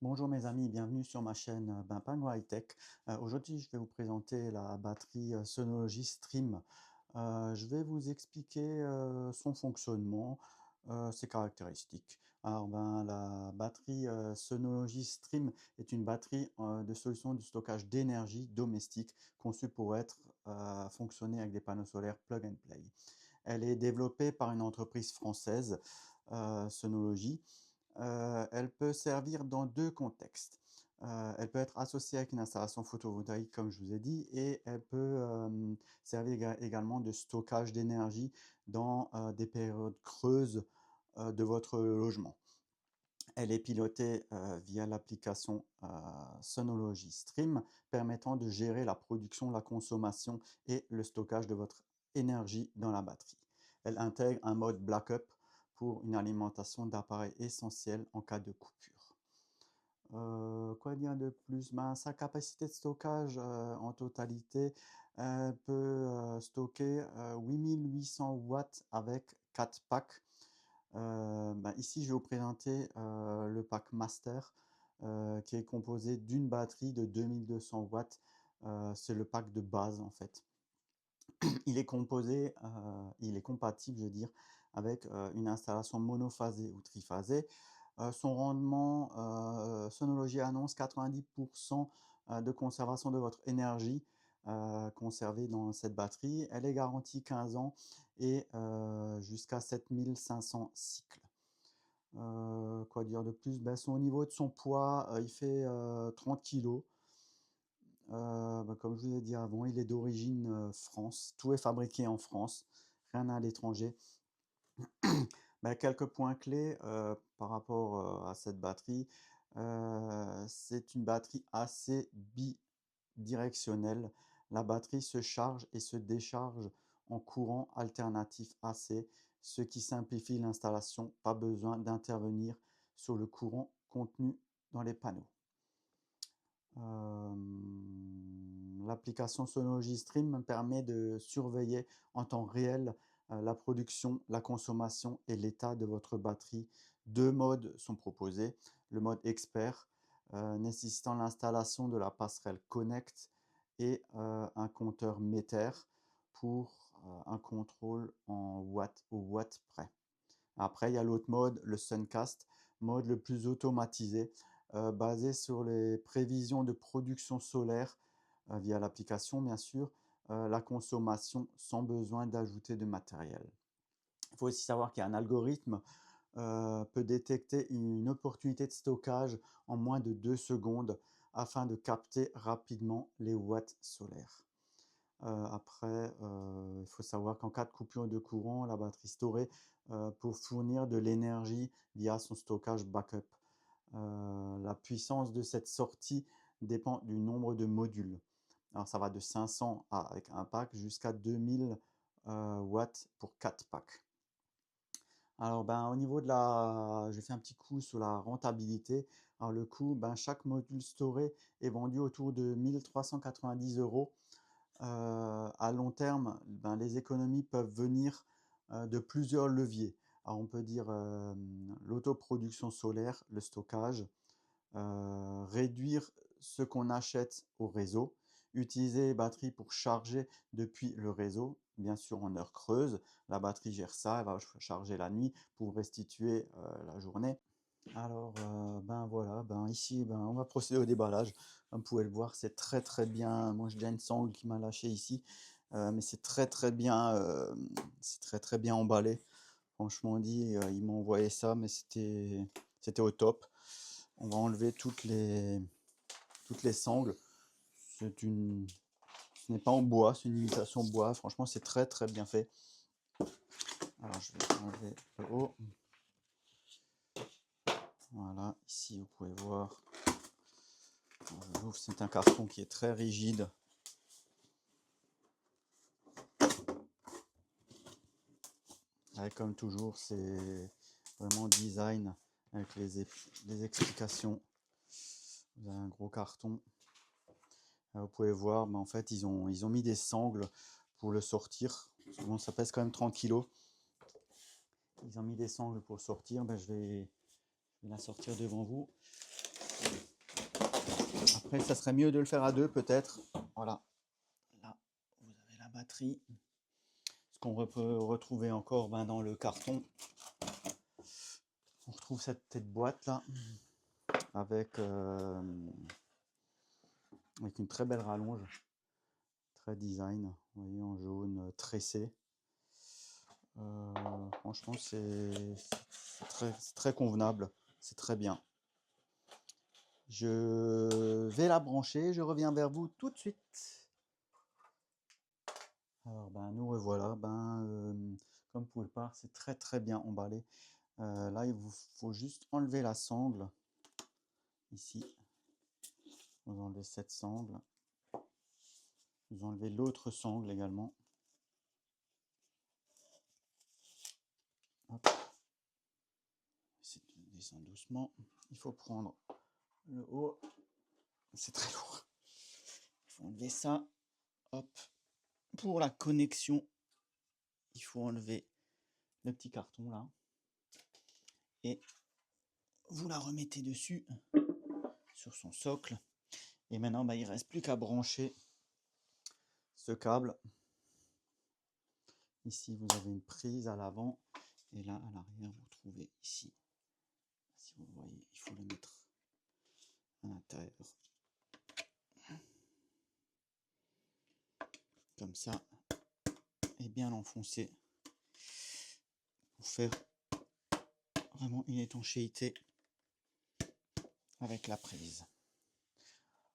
Bonjour mes amis, bienvenue sur ma chaîne Pingo High Tech. Aujourd'hui, je vais vous présenter la batterie Synology Stream. Je vais vous expliquer son fonctionnement, ses caractéristiques. Alors, la batterie Synology Stream est une batterie de solution de stockage d'énergie domestique conçue pour fonctionner avec des panneaux solaires plug and play. Elle est développée par une entreprise française, Synology. Elle peut servir dans 2 contextes. Elle peut être associée avec une installation photovoltaïque comme je vous ai dit et elle peut, servir également de stockage d'énergie dans, des périodes creuses, de votre logement. Elle est pilotée, via l'application, Synology Stream permettant de gérer la production, la consommation et le stockage de votre énergie dans la batterie. Elle intègre un mode backup pour une alimentation d'appareils essentiels en cas de coupure. Quoi dire de plus? Sa capacité de stockage, en totalité, elle peut, stocker, 8800 watts avec 4 packs. Ici, je vais vous présenter, le pack Master, qui est composé d'une batterie de 2200 watts. C'est le pack de base, en fait. Il est compatible, je veux dire, avec, une installation monophasée ou triphasée. Son rendement, Synology annonce 90 de conservation de votre énergie, conservée dans cette batterie. Elle est garantie 15 ans et jusqu'à 7500 cycles. Quoi dire de plus? Au niveau de son poids, il fait, 30 kilogrammes. Comme je vous ai dit avant, il est d'origine, France. Tout est fabriqué en France, rien à l'étranger. Quelques points clés, par rapport, à cette batterie. C'est une batterie assez bidirectionnelle. La batterie se charge et se décharge en courant alternatif AC, ce qui simplifie l'installation. Pas besoin d'intervenir sur le courant contenu dans les panneaux. L'application Synology Stream permet de surveiller en temps réel la production, la consommation et l'état de votre batterie. 2 modes sont proposés. Le mode expert, nécessitant l'installation de la passerelle Connect et un compteur Meter pour un contrôle en watts au watt près. Après, il y a l'autre mode, le Suncast, mode le plus automatisé, basé sur les prévisions de production solaire, via l'application bien sûr, la consommation sans besoin d'ajouter de matériel. Il faut aussi savoir qu'il y a un algorithme, peut détecter une opportunité de stockage en moins de 2 secondes afin de capter rapidement les watts solaires. Après, il faut savoir qu'en cas de coupure de courant, la batterie storée, pour fournir de l'énergie via son stockage backup. La puissance de cette sortie dépend du nombre de modules. Alors ça va de 500 avec un pack jusqu'à 2000 watts pour 4 packs. Alors, au niveau de la j'ai fait un petit coup sur la rentabilité. Alors le coût, chaque module storé est vendu autour de 1 390 €. À long terme, les économies peuvent venir, de plusieurs leviers. Alors on peut dire, l'autoproduction solaire, le stockage, réduire ce qu'on achète au réseau, utiliser les batteries pour charger depuis le réseau, bien sûr en heure creuse. La batterie gère ça, elle va charger la nuit pour restituer, la journée. Alors, voilà, ici, on va procéder au déballage. Comme vous pouvez le voir, c'est très, très bien. Moi, j'ai déjà une sangle qui m'a lâché ici, mais c'est très, très bien emballé. Franchement dit, ils m'ont envoyé ça, mais c'était au top. On va enlever toutes les sangles. C'est une Ce n'est pas en bois, c'est une imitation bois. Franchement, c'est très, très bien fait. Alors, je vais enlever le haut. Voilà, ici, vous pouvez voir. C'est un carton qui est très rigide. Comme toujours, c'est vraiment design avec les explications. Vous avez un gros carton. Vous pouvez voir, en fait, ils ont mis des sangles pour le sortir. Bon, ça pèse quand même 30 kilos. Ils ont mis des sangles pour le sortir. Je vais la sortir devant vous. Après, ça serait mieux de le faire à deux peut-être. Voilà, là, vous avez la batterie. Ce qu'on peut retrouver encore dans le carton. On retrouve cette petite boîte là, avec, avec une très belle rallonge, très design, vous voyez, en jaune tressé. Franchement, c'est très convenable, c'est très bien. Je vais la brancher, je reviens vers vous tout de suite. Alors, nous revoilà. Comme vous pouvez le voir, c'est très bien emballé. Là, il vous faut juste enlever la sangle. Ici, vous enlevez cette sangle. Vous enlevez l'autre sangle également. Hop. C'est de descendre doucement. Il faut prendre le haut. C'est très lourd. Il faut enlever ça. Hop. Pour la connexion, il faut enlever le petit carton là. Et vous la remettez dessus, sur son socle. Et maintenant, il ne reste plus qu'à brancher ce câble. Ici, vous avez une prise à l'avant. Et là, à l'arrière, vous trouvez ici. Si vous voyez, il faut le mettre à l'intérieur. Comme ça. Et bien l'enfoncer. Pour faire vraiment une étanchéité avec la prise.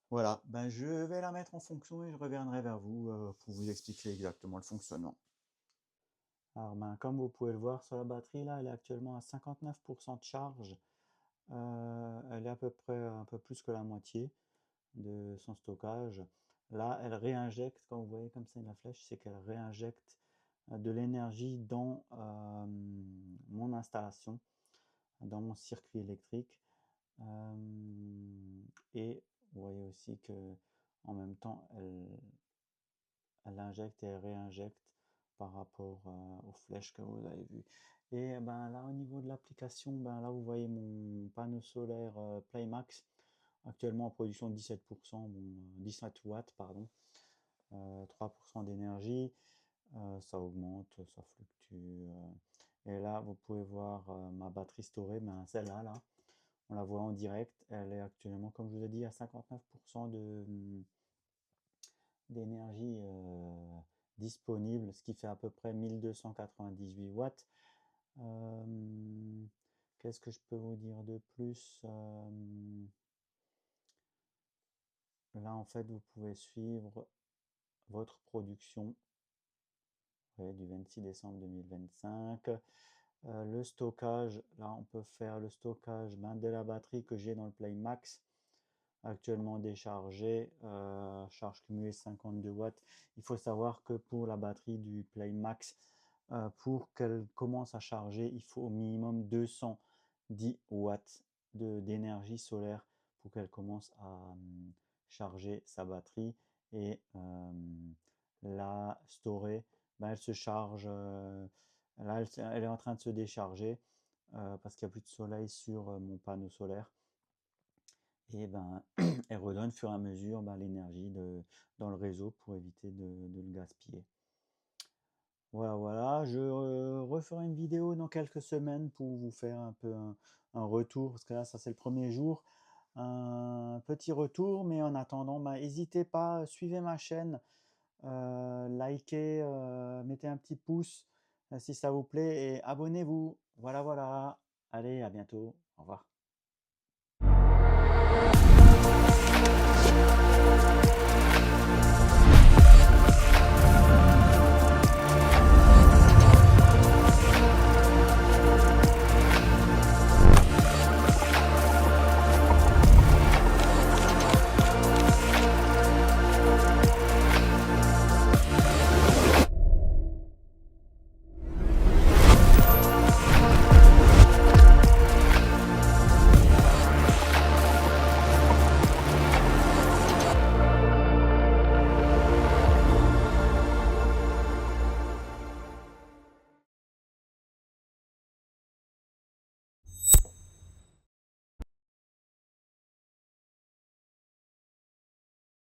Voilà, je vais la mettre en fonction et je reviendrai vers vous pour vous expliquer exactement le fonctionnement. Alors comme vous pouvez le voir sur la batterie là, elle est actuellement à 59% de charge. Elle est à peu près un peu plus que la moitié de son stockage. Là, elle réinjecte, quand vous voyez comme c'est la flèche, c'est qu'elle réinjecte de l'énergie dans mon installation, dans mon circuit électrique. Et vous voyez aussi que en même temps, elle injecte et elle réinjecte par rapport aux flèches que vous avez vues. Et là, au niveau de l'application, là, vous voyez mon panneau solaire Playmax, actuellement en production de 17%, 17 watts, pardon, 3% d'énergie. Ça augmente, ça fluctue. Et là, vous pouvez voir ma batterie storée, celle-là, là, on la voit en direct. Elle est actuellement, comme je vous ai dit, à 59% d'énergie disponible, ce qui fait à peu près 1298 watts. Qu'est-ce que je peux vous dire de plus? Là, en fait, vous pouvez suivre votre production du 26 décembre 2025. Le stockage, là, on peut faire le stockage de la batterie que j'ai dans le Playmax. Actuellement déchargé, charge cumulée 52 watts. Il faut savoir que pour la batterie du Playmax, pour qu'elle commence à charger, il faut au minimum 210 watts d'énergie solaire pour qu'elle commence à charger sa batterie. Et la storée, elle se charge, là elle est en train de se décharger parce qu'il n'y a plus de soleil sur mon panneau solaire. Et elle redonne au fur et à mesure l'énergie dans le réseau pour éviter de le gaspiller. Voilà, je referai une vidéo dans quelques semaines pour vous faire un peu un retour, parce que là, ça c'est le premier jour, un petit retour, mais en attendant, n'hésitez pas, suivez ma chaîne, likez, mettez un petit pouce si ça vous plaît, et abonnez-vous. Voilà, allez, à bientôt, au revoir.